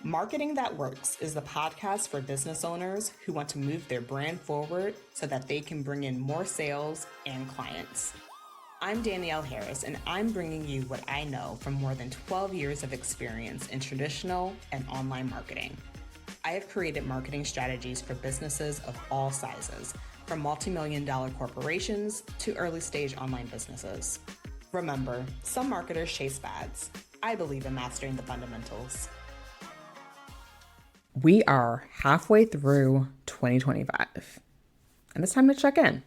Marketing That Works is the podcast for business owners who want to move their brand forward so that they can bring in more sales and clients. I'm Danielle Harris, and I'm bringing you what I know from more than 12 years of experience in traditional and online marketing. I have created marketing strategies for businesses of all sizes, from multi-million-dollar corporations to early-stage online businesses. Remember, some marketers chase fads. I believe in mastering the fundamentals. We are halfway through 2025, and it's time to check in.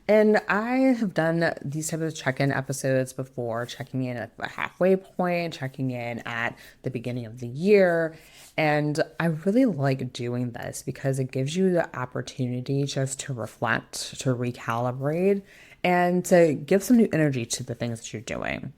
And I have done these types of check-in episodes before, checking in at the halfway point, checking in at the beginning of the year. And I really like doing this because it gives you the opportunity just to reflect, to recalibrate, and to give some new energy to the things that you're doing.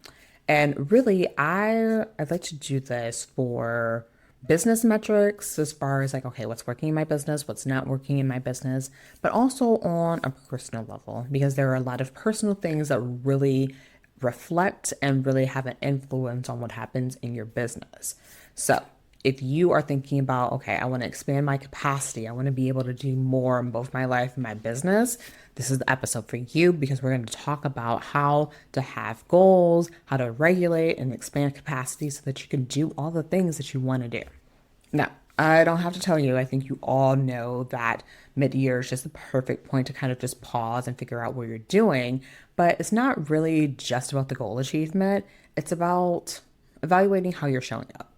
And really, I'd like to do this for business metrics as far as like, okay, what's working in my business, what's not working in my business, but also on a personal level, because there are a lot of personal things that really reflect and really have an influence on what happens in your business. So if you are thinking about, okay, I want to expand my capacity, I want to be able to do more in both my life and my business, this is the episode for you, because we're going to talk about how to have goals, how to regulate and expand capacity so that you can do all the things that you want to do. Now, I don't have to tell you, I think you all know that mid-year is just the perfect point to kind of just pause and figure out what you're doing. But it's not really just about the goal achievement. It's about evaluating how you're showing up.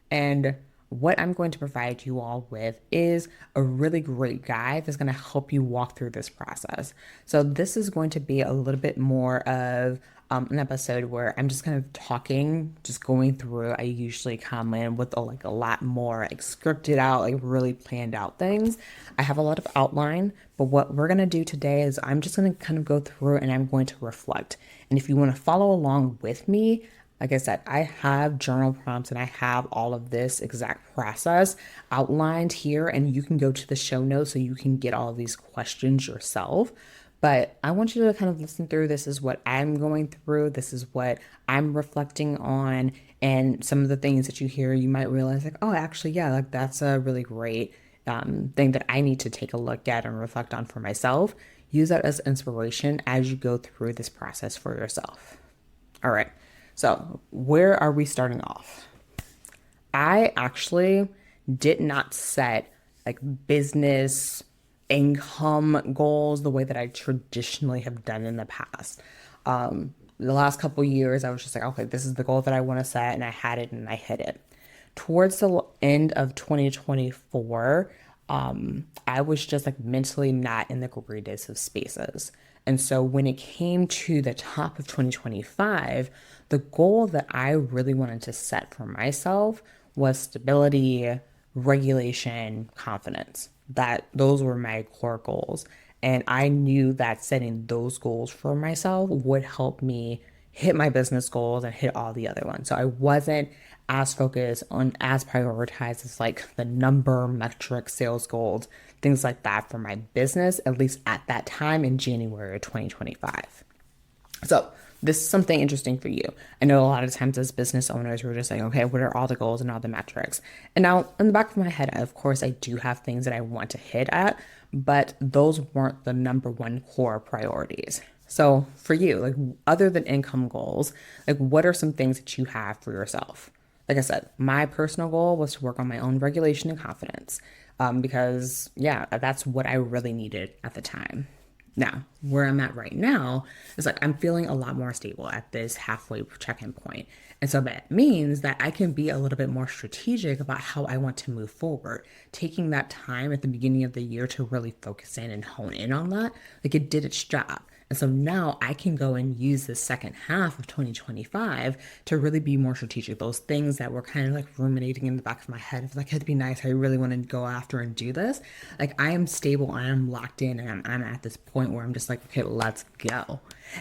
And what I'm going to provide you all with is a really great guide that's going to help you walk through this process. So this is going to be a little bit more of an episode where I'm just kind of talking, just going through. I usually come in with a lot more scripted out, like really planned out things. I have a lot of outline, but what we're going to do today is I'm just going to kind of go through and I'm going to reflect. And if you want to follow along with me, like I said, I have journal prompts and I have all of this exact process outlined here, and you can go to the show notes so you can get all of these questions yourself. But I want you to kind of listen through. This is what I'm going through. This is what I'm reflecting on. And some of the things that you hear, you might realize like, oh, actually, yeah, like that's a really great thing that I need to take a look at and reflect on for myself. Use that as inspiration as you go through this process for yourself. All right. So where are we starting off? I actually did not set like business income goals the way that I traditionally have done in the past. The last couple years, I was just like, okay, this is the goal that I want to set, and I had it and I hit it. Towards the end of 2024, I was just like mentally not in the greatest of spaces. And so when it came to the top of 2025, the goal that I really wanted to set for myself was stability, regulation, confidence. That those were my core goals. And I knew that setting those goals for myself would help me hit my business goals and hit all the other ones. So I wasn't as focused on as prioritized as like the number, metric, sales goals, things like that for my business, at least at that time in January of 2025. So this is something interesting for you. I know a lot of times as business owners, we're just saying, okay, what are all the goals and all the metrics? And now in the back of my head, of course, I do have things that I want to hit at, but those weren't the number one core priorities. So for you, like other than income goals, like what are some things that you have for yourself? Like I said, my personal goal was to work on my own regulation and confidence because, yeah, that's what I really needed at the time. Now, where I'm at right now is like I'm feeling a lot more stable at this halfway check-in point. And so that means that I can be a little bit more strategic about how I want to move forward. Taking that time at the beginning of the year to really focus in and hone in on that, like it did its job. And so now I can go and use the second half of 2025 to really be more strategic. Those things that were kind of like ruminating in the back of my head of like, it'd be nice. I really want to go after and do this. Like I am stable, I am locked in, and I'm at this point where I'm just like, okay, let's go.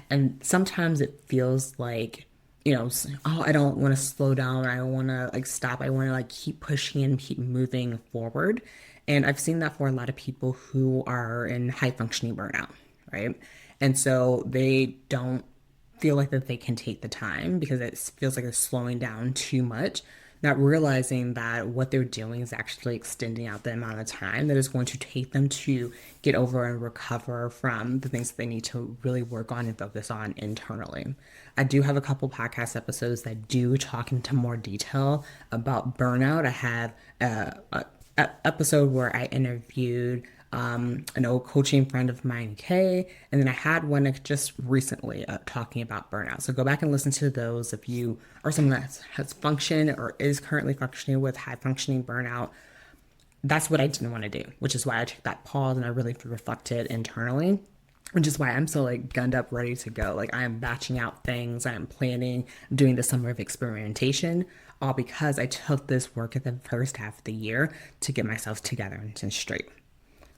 And sometimes it feels like, oh, I don't want to slow down. I don't want to like stop. I want to like keep pushing and keep moving forward. And I've seen that for a lot of people who are in high functioning burnout, right? And so they don't feel like that they can take the time because it feels like they're slowing down too much not realizing that what they're doing is actually extending out the amount of time that is going to take them to get over and recover from the things that they need to really work on and focus on internally. I do have a couple podcast episodes that do talk into more detail about burnout. I have a episode where I interviewed an old coaching friend of mine, Kay, and then I had one just recently talking about burnout. So go back and listen to those if you are someone that has functioned or is currently functioning with high functioning burnout. That's what I didn't want to do, which is why I took that pause and I really reflected internally, which is why I'm so like gunned up, ready to go. Like I am batching out things, I am planning, doing the summer of experimentation, all because I took this work at the first half of the year to get myself together and straight.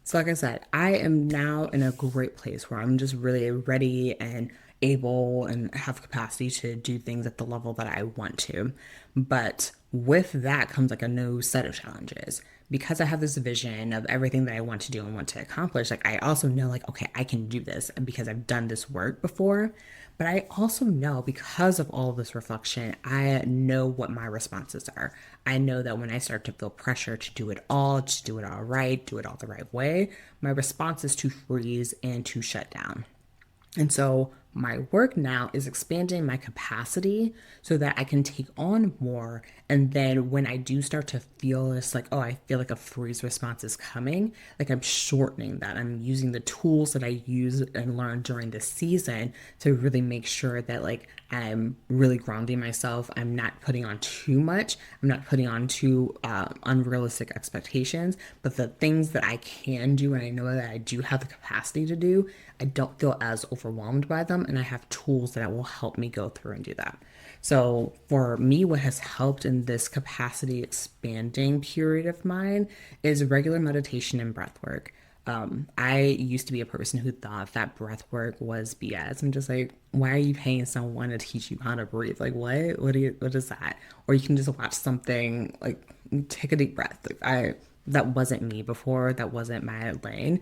So, like I said, I am now in a great place where I'm just really ready and able and have capacity to do things at the level that I want to. But with that comes like a new set of challenges. Because I have this vision of everything that I want to do and want to accomplish, like I also know like, okay, I can do this because I've done this work before. But I also know because of all of this reflection, I know what my responses are. I know that when I start to feel pressure to do it all, to do it all right, do it all the right way, my response is to freeze and to shut down. And so my work now is expanding my capacity so that I can take on more. And then when I do start to feel this, like, oh, I feel like a freeze response is coming, like I'm shortening that. I'm using the tools that I use and learned during this season to really make sure that, like, I'm really grounding myself. I'm not putting on too much. I'm not putting on too unrealistic expectations. But the things that I can do and I know that I do have the capacity to do, I don't feel as overwhelmed by them. And I have tools that will help me go through and do that. So for me, what has helped in this capacity expanding period of mine is regular meditation and breath work. I used to be a person who thought that breath work was BS. I'm just like, why are you paying someone to teach you how to breathe? Like, what? What is that? Or you can just watch something, like take a deep breath. That wasn't me before. That wasn't my lane.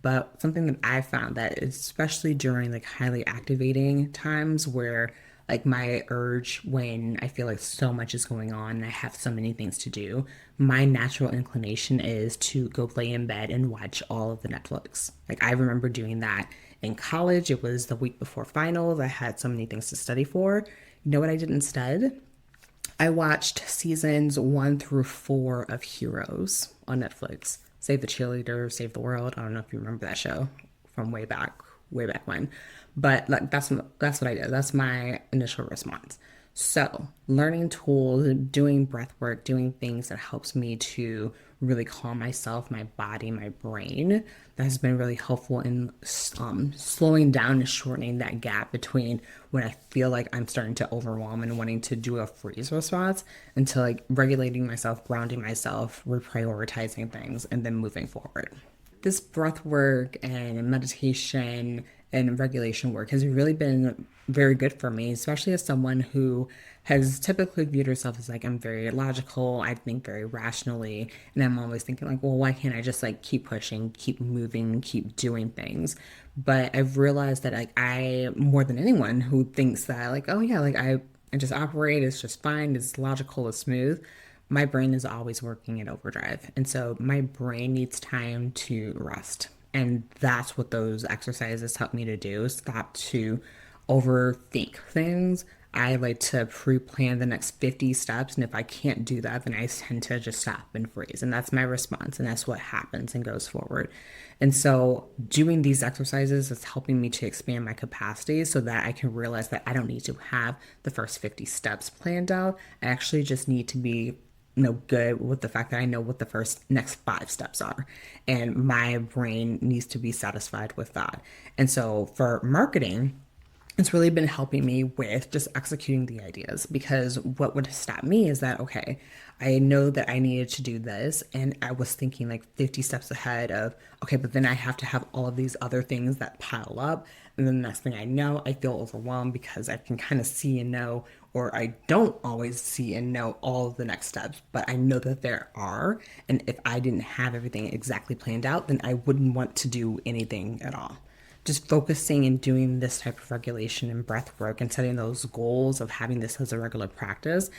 But something that I found that especially during like highly activating times where like my urge when I feel like so much is going on and I have so many things to do, my natural inclination is to go lay in bed and watch all of the Netflix. Like I remember doing that in college. It was the week before finals. I had so many things to study for. You know what I did instead? I watched seasons 1 through 4 of Heroes on Netflix. Save the Cheerleader, Save the World. I don't know if you remember that show from way back when. But like that's what I did. That's my initial response. So learning tools, doing breath work, doing things that helps me to really calm myself, my body, my brain. That has been really helpful in slowing down and shortening that gap between when I feel like I'm starting to overwhelm and wanting to do a freeze response into like regulating myself, grounding myself, reprioritizing things, and then moving forward. This breath work and meditation and regulation work has really been very good for me, especially as someone who has typically viewed herself as like, I'm very logical, I think very rationally, and I'm always thinking like, well, why can't I just like keep pushing, keep moving, keep doing things? But I've realized that like I, more than anyone who thinks that like, oh yeah, like I just operate, it's just fine, it's logical, it's smooth, my brain is always working in overdrive. And so my brain needs time to rest. And that's what those exercises help me to do. Stop to overthink things. I like to pre-plan the next 50 steps. And if I can't do that, then I tend to just stop and freeze. And that's my response. And that's what happens and goes forward. And so doing these exercises is helping me to expand my capacity so that I can realize that I don't need to have the first 50 steps planned out. I actually just need to be good with the fact that I know what the next 5 steps are. And my brain needs to be satisfied with that. And so for marketing, it's really been helping me with just executing the ideas because what would stop me is that, okay, I know that I needed to do this. And I was thinking like 50 steps ahead of, okay, but then I have to have all of these other things that pile up. And then the next thing I know, I feel overwhelmed because I can kind of see and know, or I don't always see and know all of the next steps, but I know that there are. And if I didn't have everything exactly planned out, then I wouldn't want to do anything at all. Just focusing and doing this type of regulation and breath work and setting those goals of having this as a regular practice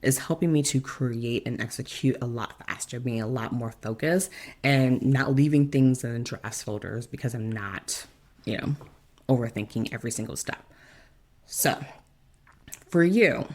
is helping me to create and execute a lot faster, being a lot more focused and not leaving things in draft folders because I'm not, you know, overthinking every single step. So, for you,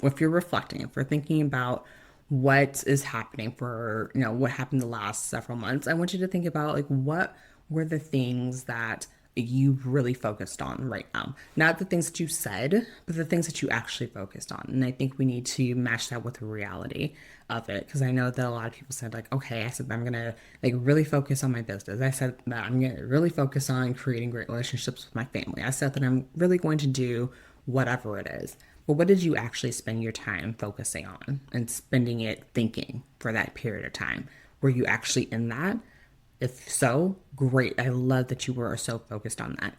if you're reflecting, if we're thinking about what is happening for, what happened the last several months, I want you to think about like what were the things that you really focused on right now. Not the things that you said, but the things that you actually focused on. And I think we need to match that with the reality of it. Because I know that a lot of people said, like, okay, I said I'm gonna like really focus on my business. I said that I'm gonna really focus on creating great relationships with my family. I said that I'm really going to do whatever it is. But what did you actually spend your time focusing on and spending it thinking for that period of time? Were you actually in that? If so, great. I love that you were so focused on that.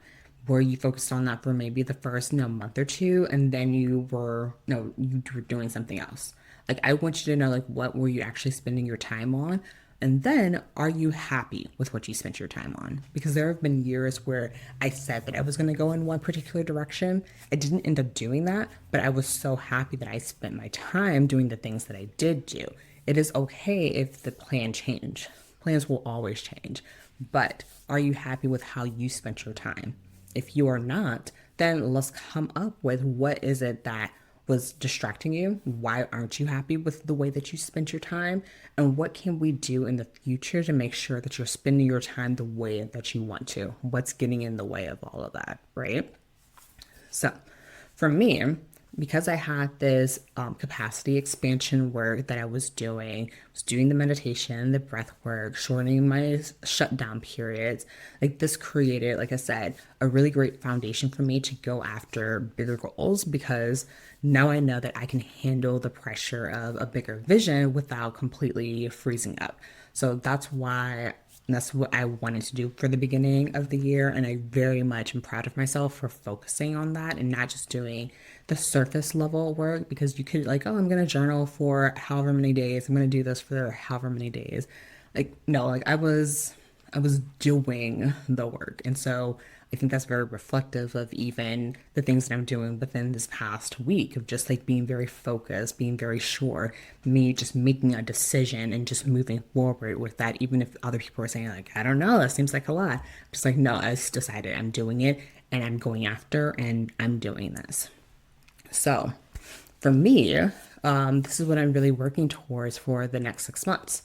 Were you focused on that for maybe the first, month or two, and then you were, no, you were doing something else? Like, I want you to know, like, what were you actually spending your time on? And then, are you happy with what you spent your time on? Because there have been years where I said that I was going to go in one particular direction. I didn't end up doing that, but I was so happy that I spent my time doing the things that I did do. It is okay if the plan changed. Plans will always change. But are you happy with how you spent your time? If you are not, then let's come up with what is it that was distracting you? Why aren't you happy with the way that you spent your time? And what can we do in the future to make sure that you're spending your time the way that you want to? What's getting in the way of all of that, right? So, for me, because I had this capacity expansion work that I was doing the meditation, the breath work, shortening my shutdown periods, like this created, like I said, a really great foundation for me to go after bigger goals because now I know that I can handle the pressure of a bigger vision without completely freezing up. So that's what I wanted to do for the beginning of the year. And I very much am proud of myself for focusing on that and not just doing the surface level work because you could, like, oh, I'm going to journal for however many days. I'm going to do this for however many days. Like, no, like I was doing the work. And so I think that's very reflective of even the things that I'm doing within this past week of just like being very focused, being very sure, me just making a decision and just moving forward with that. Even if other people are saying, like, I don't know, that seems like a lot. I'm just like, no, I just decided I'm doing it and I'm going after and I'm doing this. So for me, this is what I'm really working towards for the next 6 months.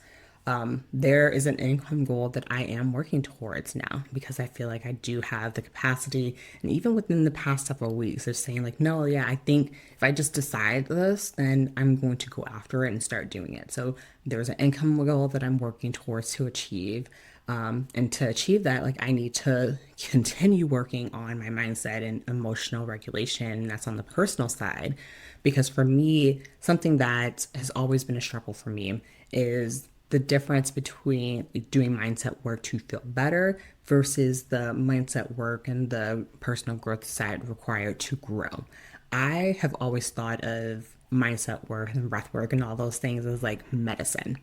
There is an income goal that I am working towards now because I feel like I do have the capacity. And even within the past several weeks, they're saying, like, no, yeah, I think if I just decide this, then I'm going to go after it and start doing it. So there's an income goal that I'm working towards to achieve. And to achieve that, like, I need to continue working on my mindset and emotional regulation. And that's on the personal side. Because for me, something that has always been a struggle for me is the difference between doing mindset work to feel better versus the mindset work and the personal growth side required to grow. I have always thought of mindset work and breath work and all those things as like medicine.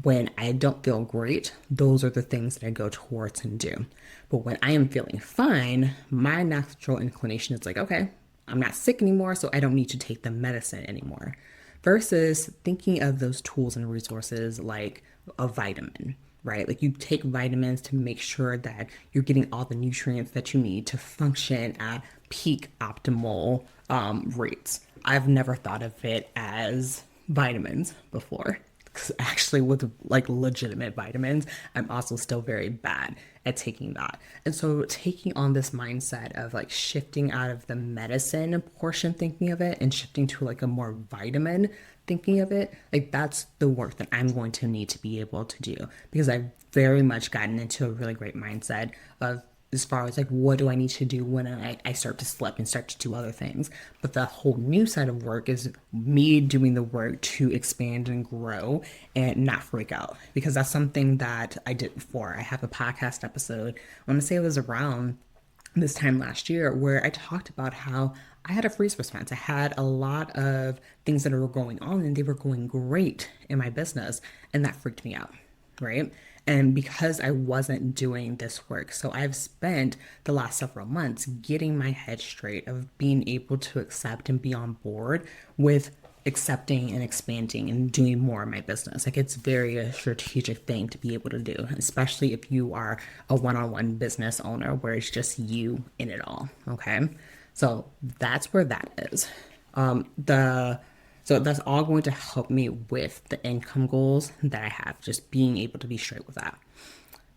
When I don't feel great, those are the things that I go towards and do. But when I am feeling fine, my natural inclination is like, okay, I'm not sick anymore, so I don't need to take the medicine anymore. Versus thinking of those tools and resources like a vitamin, right? Like you take vitamins to make sure that you're getting all the nutrients that you need to function at peak optimal rates. I've never thought of it as vitamins before. 'Cause actually, with like legitimate vitamins, I'm also still very bad at taking that. And so, taking on this mindset of like shifting out of the medicine portion thinking of it and shifting to like a more vitamin thinking of it, like that's the work that I'm going to need to be able to do because I've very much gotten into a really great mindset of as far as like what do I need to do when I start to slip and start to do other things. But the whole new side of work is me doing the work to expand and grow and not freak out because that's something that I did before. I have a podcast episode, I want to say it was around this time last year where I talked about how I had a freeze response. I had a lot of things that were going on and they were going great in my business and that freaked me out, right? And because I wasn't doing this work, so I've spent the last several months getting my head straight of being able to accept and be on board with accepting and expanding and doing more in my business. Like it's very a strategic thing to be able to do, especially if you are a one-on-one business owner where it's just you in it all. Okay. So that's where that is. The so that's all going to help me with the income goals that I have, just being able to be straight with that.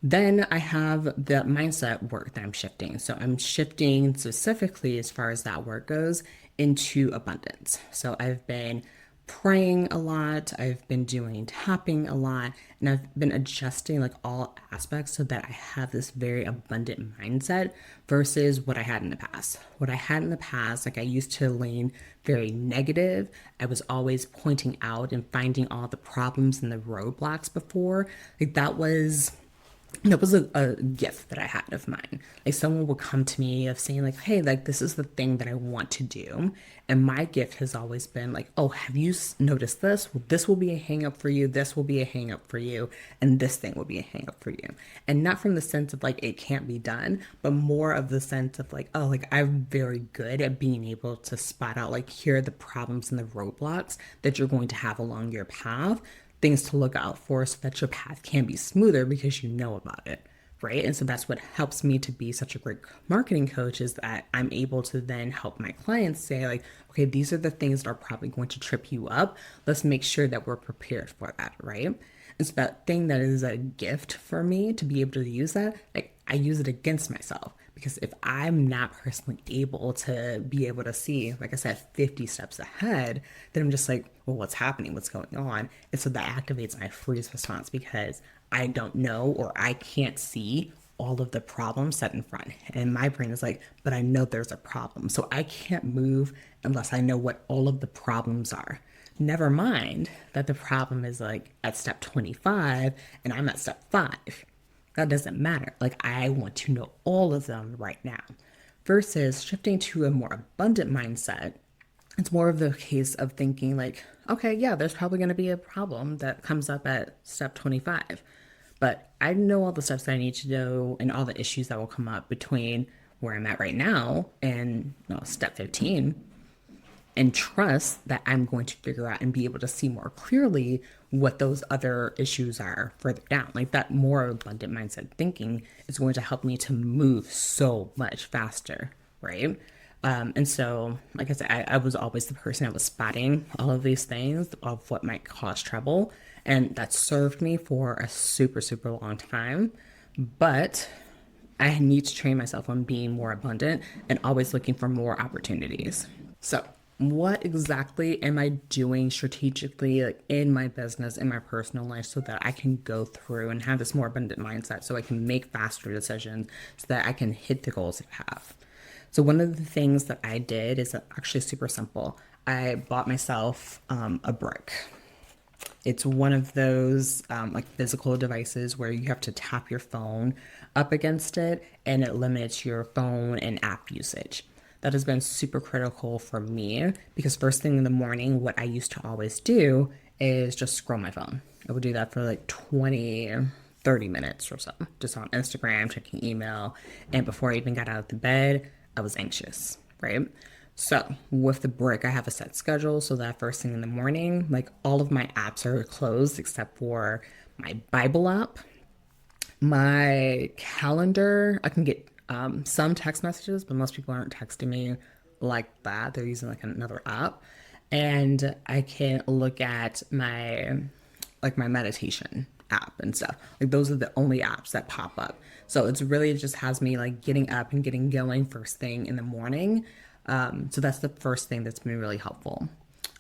Then I have the mindset work that I'm shifting. So I'm shifting specifically as far as that work goes into abundance. So I've been praying a lot, I've been doing tapping a lot, and I've been adjusting like all aspects so that I have this very abundant mindset versus what I had in the past. What I had in the past, like I used to lean very negative. I was always pointing out and finding all the problems and the roadblocks before. Like that was a gift that I had of mine. Like someone would come to me of saying like, hey, like this is the thing that I want to do. And my gift has always been like, oh, have you noticed this? Well, this will be a hang up for you. This will be a hang up for you. And this thing will be a hang up for you. And not from the sense of like, it can't be done, but more of the sense of like, oh, like I'm very good at being able to spot out like, here are the problems and the roadblocks that you're going to have along your path, things to look out for so that your path can be smoother because you know about it, right? And so that's what helps me to be such a great marketing coach is that I'm able to then help my clients say like, okay, these are the things that are probably going to trip you up. Let's make sure that we're prepared for that, right? It's that thing that is a gift for me to be able to use that. Like I use it against myself because if I'm not personally able to be able to see, like I said, 50 steps ahead, then I'm just like, well, what's happening? What's going on? And so that activates my freeze response because I don't know or I can't see all of the problems set in front. And my brain is like, but I know there's a problem. So I can't move unless I know what all of the problems are. Never mind that the problem is like at step 25 and I'm at step 5. That doesn't matter. Like I want to know all of them right now. Versus shifting to a more abundant mindset, it's more of the case of thinking like, okay, yeah, there's probably going to be a problem that comes up at step 25. But I know all the steps that I need to know and all the issues that will come up between where I'm at right now and step 15 and trust that I'm going to figure out and be able to see more clearly what those other issues are further down. Like that more abundant mindset thinking is going to help me to move so much faster, right? And so, like I said, I was always the person that was spotting all of these things of what might cause trouble. And that served me for a super, super long time. But I need to train myself on being more abundant and always looking for more opportunities. So, what exactly am I doing strategically like in my business, in my personal life, so that I can go through and have this more abundant mindset so I can make faster decisions so that I can hit the goals I have? So one of the things that I did is actually super simple. I bought myself a brick. It's one of those like physical devices where you have to tap your phone up against it and it limits your phone and app usage. That has been super critical for me because first thing in the morning, what I used to always do is just scroll my phone. I would do that for like 20, 30 minutes or so, just on Instagram, checking email. And before I even got out of the bed, I was anxious, right? So with the brick, I have a set schedule so that first thing in the morning, like all of my apps are closed except for my Bible app, my calendar. I can get some text messages, but most people aren't texting me like that. They're using like another app. And I can look at my meditation app and stuff. Like those are the only apps that pop up. So it's really just has me like getting up and getting going first thing in the morning. So that's the first thing that's been really helpful.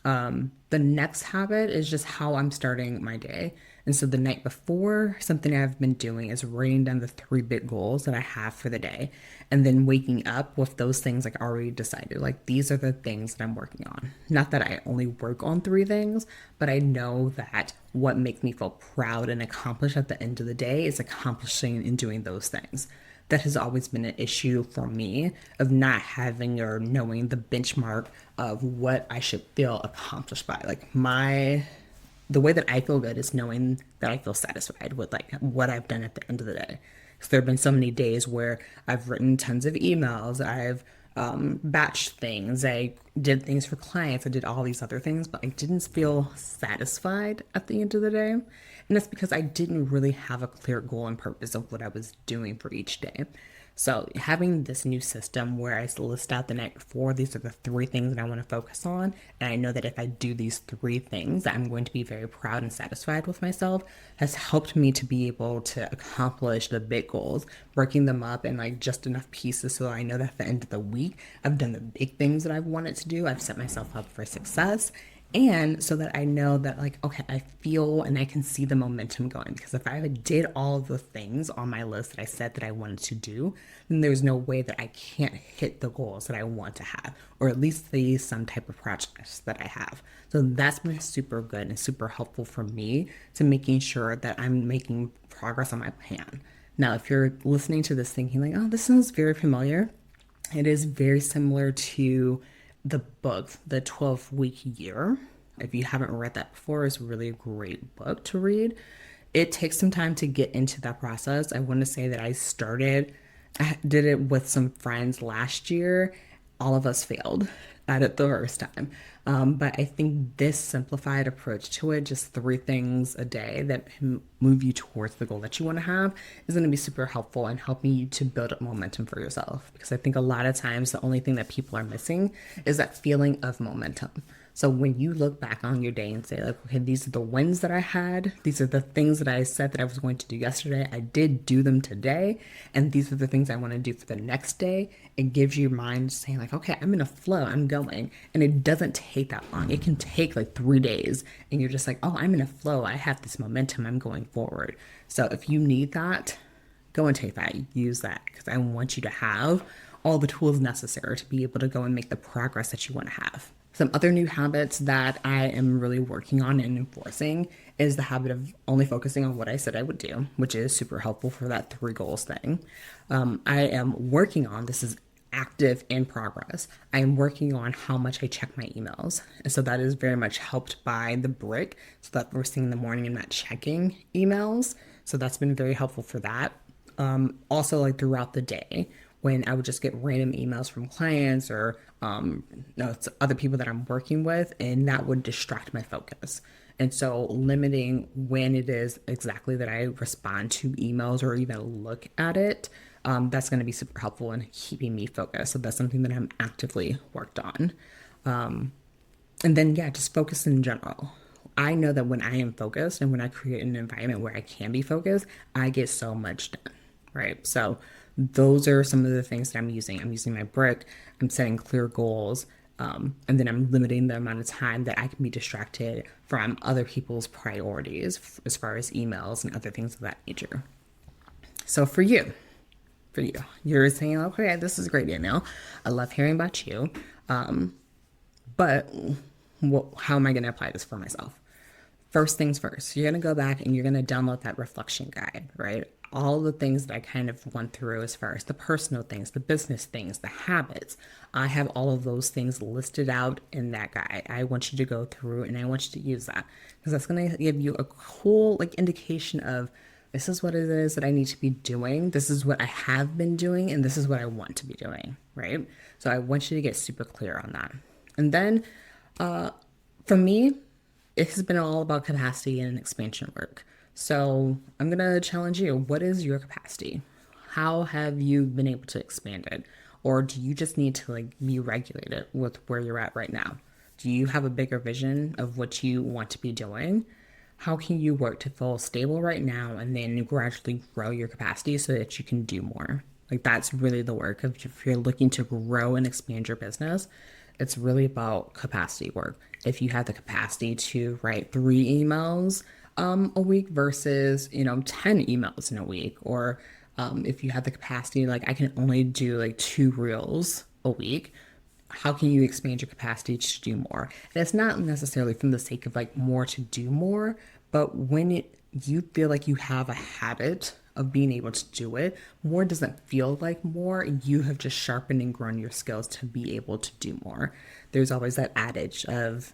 The next habit is just how I'm starting my day. And so the night before, something I've been doing is writing down the 3 big goals that I have for the day. And then waking up with those things like already decided, like these are the things that I'm working on. Not that I only work on 3 things, but I know that what makes me feel proud and accomplished at the end of the day is accomplishing and doing those things. That has always been an issue for me of not having or knowing the benchmark of what I should feel accomplished by. Like the way that I feel good is knowing that I feel satisfied with like what I've done at the end of the day. Because there have been so many days where I've written tons of emails, I've batch things. I did things for clients. I did all these other things, but I didn't feel satisfied at the end of the day. And that's because I didn't really have a clear goal and purpose of what I was doing for each day. So having this new system where I list out the night before, these are the three things that I want to focus on. And I know that if I do these three things, I'm going to be very proud and satisfied with myself, has helped me to be able to accomplish the big goals, breaking them up in like just enough pieces so I know that at the end of the week, I've done the big things that I've wanted to do. I've set myself up for success. And so that I know that, like, okay, I feel and I can see the momentum going. Because if I did all of the things on my list that I said that I wanted to do, then there's no way that I can't hit the goals that I want to have, or at least some type of projects that I have. So that's been super good and super helpful for me to making sure that I'm making progress on my plan. Now, if you're listening to this thinking like, oh, this sounds very familiar, it is very similar to the book, The 12-Week Year. If you haven't read that before, it's really a great book to read. It takes some time to get into that process. I want to say that I did it with some friends last year. All of us failed at it the first time. But I think this simplified approach to it, just three things a day that move you towards the goal that you want to have, is going to be super helpful in helping you to build up momentum for yourself. Because I think a lot of times the only thing that people are missing is that feeling of momentum. So when you look back on your day and say, like, okay, these are the wins that I had. These are the things that I said that I was going to do yesterday. I did do them today. And these are the things I want to do for the next day. It gives your mind saying like, okay, I'm in a flow, I'm going. And it doesn't take that long. It can take like 3 days. And you're just like, oh, I'm in a flow. I have this momentum. I'm going forward. So if you need that, go and take that. Use that, because I want you to have all the tools necessary to be able to go and make the progress that you want to have. Some other new habits that I am really working on and enforcing is the habit of only focusing on what I said I would do, which is super helpful for that 3 goals thing. I am working on, this is active in progress, I am working on how much I check my emails. And so that is very much helped by the brick. So that first thing in the morning, I'm not checking emails. So that's been very helpful for that. Also, like throughout the day, when I would just get random emails from clients or it's other people that I'm working with, and that would distract my focus. And so limiting when it is exactly that I respond to emails or even look at it, that's going to be super helpful in keeping me focused. So that's something that I'm actively worked on. And then, yeah, just focus in general. I know that when I am focused and when I create an environment where I can be focused, I get so much done, right? So those are some of the things that I'm using. I'm using my brick. I'm setting clear goals. And then I'm limiting the amount of time that I can be distracted from other people's priorities as far as emails and other things of that nature. So for you, you're saying, okay, this is great, Danielle. I love hearing about you. But how am I going to apply this for myself? First things first, you're going to go back and you're going to download that reflection guide, right? All the things that I kind of went through as far as the personal things, the business things, the habits. I have all of those things listed out in that guide. I want you to go through and I want you to use that, because that's going to give you a cool indication of, this is what it is that I need to be doing. This is what I have been doing, and this is what I want to be doing, right? So I want you to get super clear on that. And then for me, it has been all about capacity and expansion work. So I'm going to challenge you. What is your capacity? How have you been able to expand it? Or do you just need to be regulated with where you're at right now? Do you have a bigger vision of what you want to be doing? How can you work to feel stable right now and then gradually grow your capacity so that you can do more? That's really the work of, if you're looking to grow and expand your business, it's really about capacity work. If you have the capacity to write 3 emails a week versus 10 emails in a week, or if you have the capacity, I can only do 2 reels a week, how can you expand your capacity to do more? And it's not necessarily from the sake of more to do more, but when you feel like you have a habit of being able to do it, more doesn't feel like more. You have just sharpened and grown your skills to be able to do more. There's always that adage of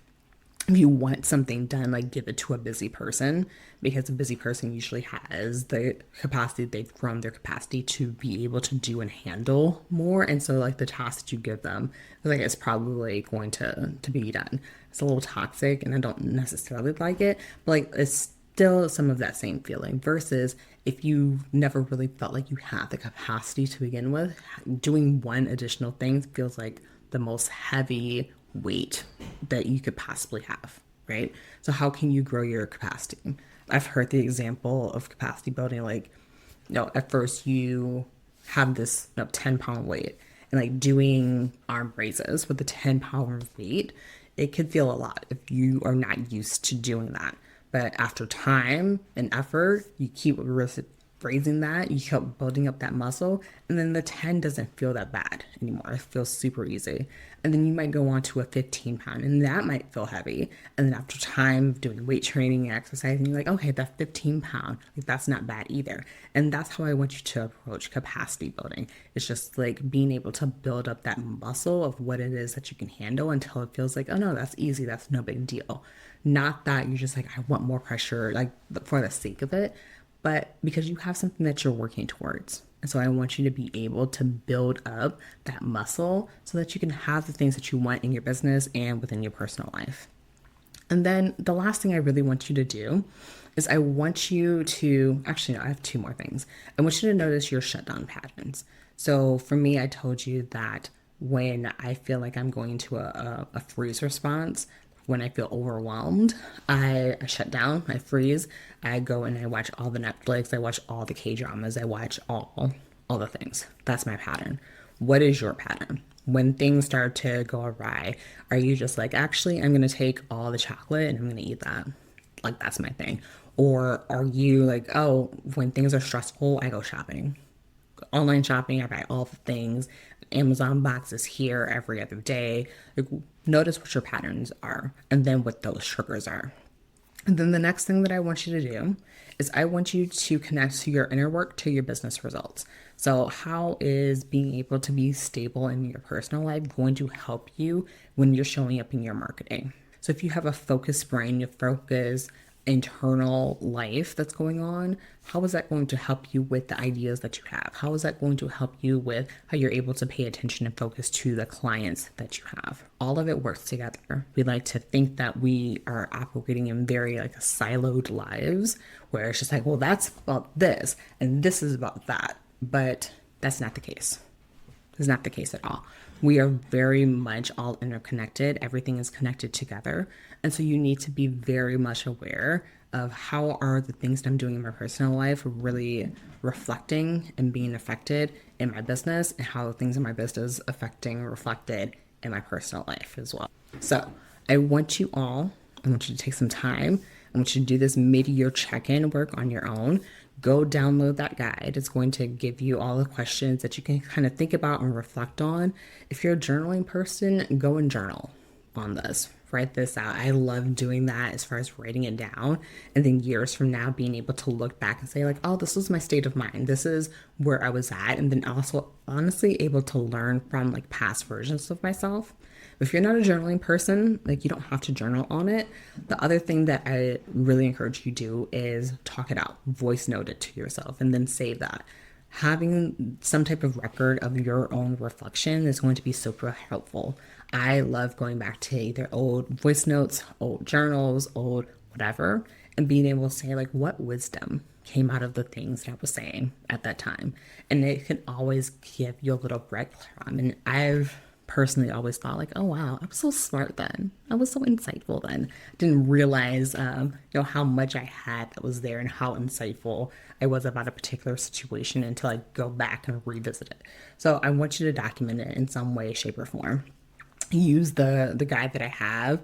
if you want something done, like give it to a busy person, because a busy person usually has the capacity, they've grown their capacity to be able to do and handle more. And so like the task that you give them, like it's probably going to be done. It's a little toxic and I don't necessarily like it, but like it's still some of that same feeling versus if you never really felt like you had the capacity to begin with, doing one additional thing feels like the most heavy weight that you could possibly have, right? So how can you grow your capacity? I've heard the example of capacity building, like, at first you have this 10-pound weight and like doing arm raises with a 10-pound weight, it could feel a lot if you are not used to doing that. But after time and effort, you keep raising that, you keep building up that muscle, and then the 10 doesn't feel that bad anymore. It feels super easy. And then you might go on to a 15-pound, and that might feel heavy. And then after time of doing weight training and exercising, you're like, okay, that 15-pound, like, that's not bad either. And that's how I want you to approach capacity building. It's just like being able to build up that muscle of what it is that you can handle until it feels like, oh no, that's easy, that's no big deal. Not that you're just like, I want more pressure, like for the sake of it, but because you have something that you're working towards. And so I want you to be able to build up that muscle so that you can have the things that you want in your business and within your personal life. And then the last thing I really want you to do is I want you to, actually, no, I have two more things. I want you to notice your shutdown patterns. So for me, I told you that when I feel like I'm going to a freeze response, when I feel overwhelmed, I shut down, I freeze, I go and I watch all the Netflix, I watch all the K-dramas, I watch all the things. That's my pattern. What is your pattern? When things start to go awry, are you just like, actually, I'm going to take all the chocolate and I'm going to eat that? Like, that's my thing. Or are you like, oh, when things are stressful, I go shopping. Online shopping, I buy all the things. Amazon boxes here every other day. Like, notice what your patterns are and then what those triggers are. And then the next thing that I want you to do is I want you to connect to your inner work to your business results. So how is being able to be stable in your personal life going to help you when you're showing up in your marketing? So if you have a focused brain, you focus internal life that's going on, how is that going to help you with the ideas that you have? How is that going to help you with how you're able to pay attention and focus to the clients that you have? All of it works together. We like to think that we are operating in very like siloed lives where it's just like, well, that's about this and this is about that. But that's not the case. It's not the case at all. We are very much all interconnected. Everything is connected together. And so you need to be very much aware of how are the things that I'm doing in my personal life really reflecting and being affected in my business, and how the things in my business affecting and reflected in my personal life as well. So I want you to take some time. I want you to do this mid-year check-in work on your own. Go download that guide. It's going to give you all the questions that you can kind of think about and reflect on. If you're a journaling person, go and journal on this. Write this out. I love doing that as far as writing it down. And then years from now, being able to look back and say like, oh, this was my state of mind. This is where I was at. And then also honestly able to learn from like past versions of myself. If you're not a journaling person, like you don't have to journal on it. The other thing that I really encourage you to do is talk it out, voice note it to yourself, and then save that. Having some type of record of your own reflection is going to be super helpful. I love going back to either old voice notes, old journals, old whatever, and being able to say like what wisdom came out of the things that I was saying at that time. And it can always give you a little breadcrumb. And I've personally always thought like, oh wow, I was so smart then. I was so insightful then. I didn't realize, how much I had that was there and how insightful I was about a particular situation until I go back and revisit it. So I want you to document it in some way, shape, or form. Use the guide that I have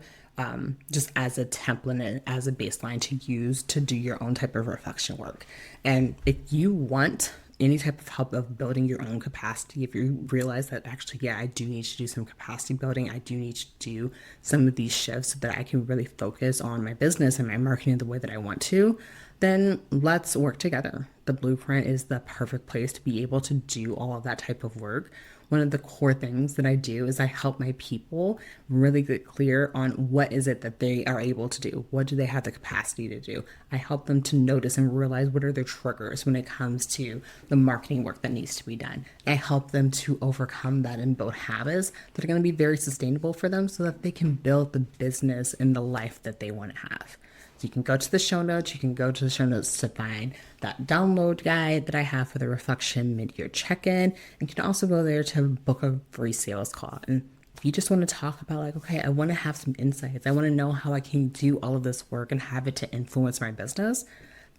just as a template and as a baseline to use to do your own type of reflection work. And if you want any type of help of building your own capacity, if you realize that actually, yeah, I do need to do some capacity building, I do need to do some of these shifts so that I can really focus on my business and my marketing the way that I want to, then let's work together. The Blueprint is the perfect place to be able to do all of that type of work one of the core things that I do is I help my people really get clear on what is it that they are able to do. What do they have the capacity to do? I help them to notice and realize what are their triggers when it comes to the marketing work that needs to be done. I help them to overcome that and build habits that are going to be very sustainable for them so that they can build the business and the life that they want to have. So you can go to the show notes. You can go to the show notes to find that download guide that I have for the Reflection Mid-Year Check-In. And you can also go there to book a free sales call. And if you just want to talk about like, okay, I want to have some insights. I want to know how I can do all of this work and have it to influence my business.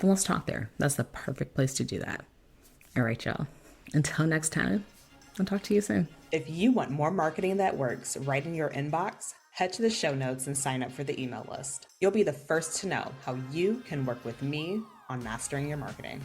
Then let's talk there. That's the perfect place to do that. All right, y'all. Until next time, I'll talk to you soon. If you want more marketing that works right in your inbox, head to the show notes and sign up for the email list. You'll be the first to know how you can work with me on mastering your marketing.